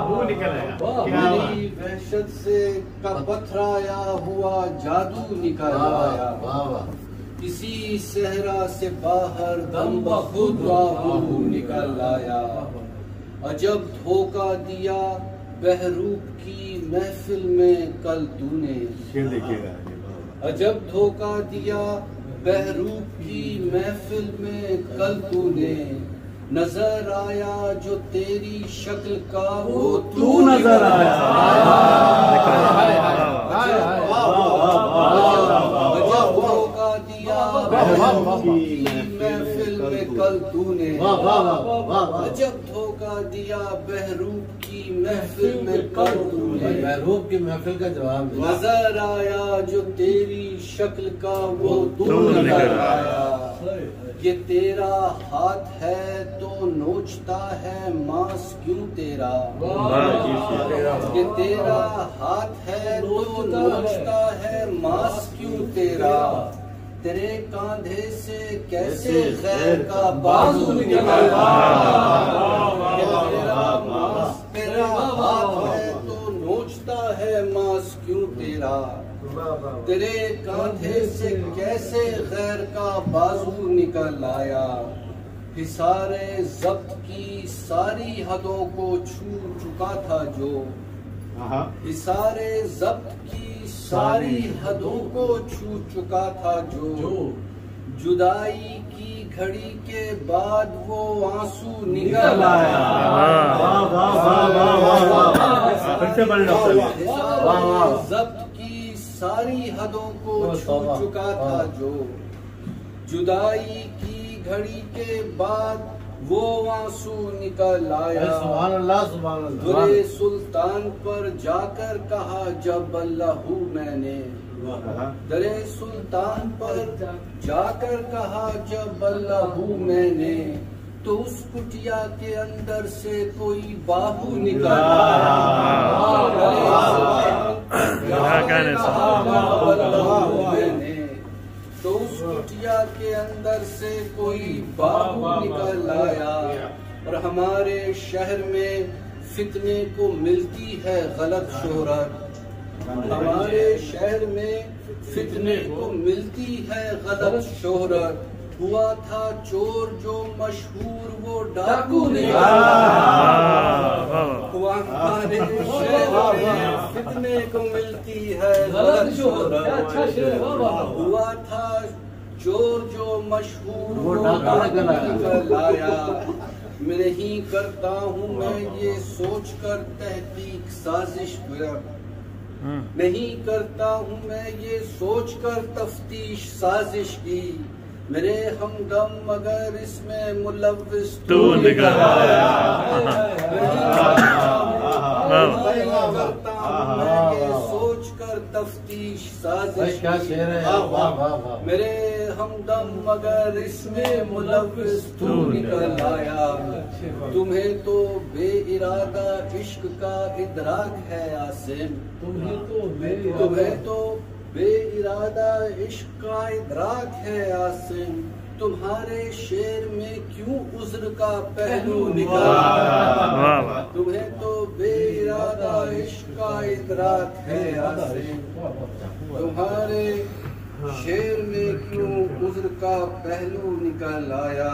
वो निकल आया। मेरी वहशत से का पथराया हुआ जादू निकल आया। किसी सहरा से बाहर दम बखुद बाबू निकल आया। अजब धोखा दिया बहरूप की महफिल में कल तूने। अजब धोखा दिया बहरूप की महफिल में कल तूने। नजर आया जो तेरी शक्ल का वो तू नजर आया। अजब धोखा दिया बहरूप की महफिल में कल तूने। अजब धोखा दिया बहरूप की महफिल में कल तूने। बहरूप की महफिल का जवाब नजर आया जो तेरी शक्ल का वो तू नजर आया। ये तेरा हाथ है तो नोचता है मांस क्यों तेरा। ये तेरा हाथ है तो नोचता है मांस क्यों तेरा। तेरे कांधे से कैसे खैर का बाजू निकला। तेरा हाथ है तो नोचता है मांस क्यों तेरा। तेरे कांधे से कैसे खैर का बाजू निकल आया। हिसारे जब्त की सारी हदों को छू चुका था जो। हिसारे जब्त की सारी हदों को छू चुका था जो। जुदाई की घड़ी के बाद वो आंसू निकल आया। जब्त की सारी हदों को छू चुका था जो। जुदाई की घड़ी के बाद वो आंसू निकल आया। सुभान अल्लाह सुभान अल्लाह। दुरे सुल्तान पर जाकर कहा जब अल्लाहू मैंने। दरे सुल्तान पर जाकर कहा जब अल्लाहू मैंने। तो उस कुटिया के अंदर से कोई बाहू निकल आया। तो उस कुटिया के अंदर से कोई बाबू निकल आया। और हमारे शहर में फितने को मिलती है गलत शोहरत। हमारे शहर में फितने को मिलती है गलत शोहरत। हुआ था चोर जो मशहूर वो डाकू निकला। हुआ हमारे शहर में फितने को मिलती है गलत शोहरत। हुआ था चोर जो मशहूर वो डाकू निकल आया। मैं नहीं करता हूँ मैं ये सोच कर तहकीक साजिश नहीं करता हूँ मैं ये सोच कर तफ्तीश साजिश की। मेरे हमदम मगर इसमें मुलव्विस तू निकल आया। करता हूँ मैं ये सोच कर तफ्तीश साजिश। क्या शेर है। मेरे हमदम मगर इसमें मुलव्विस तू निकल आया। तुम्हें तो बेइरादा इश्क का इदराक है आसिम। तुम्हें तो बेइरादा इश्क का इदराक है आसिम। तुम्हारे शेर में क्यों उज्र का पहलू निकला। तुम्हें तो बेइरादा इश्क का इदराक है आसिम। तुम्हारे शेर में क्यों उज्र का पहलू निकल आया।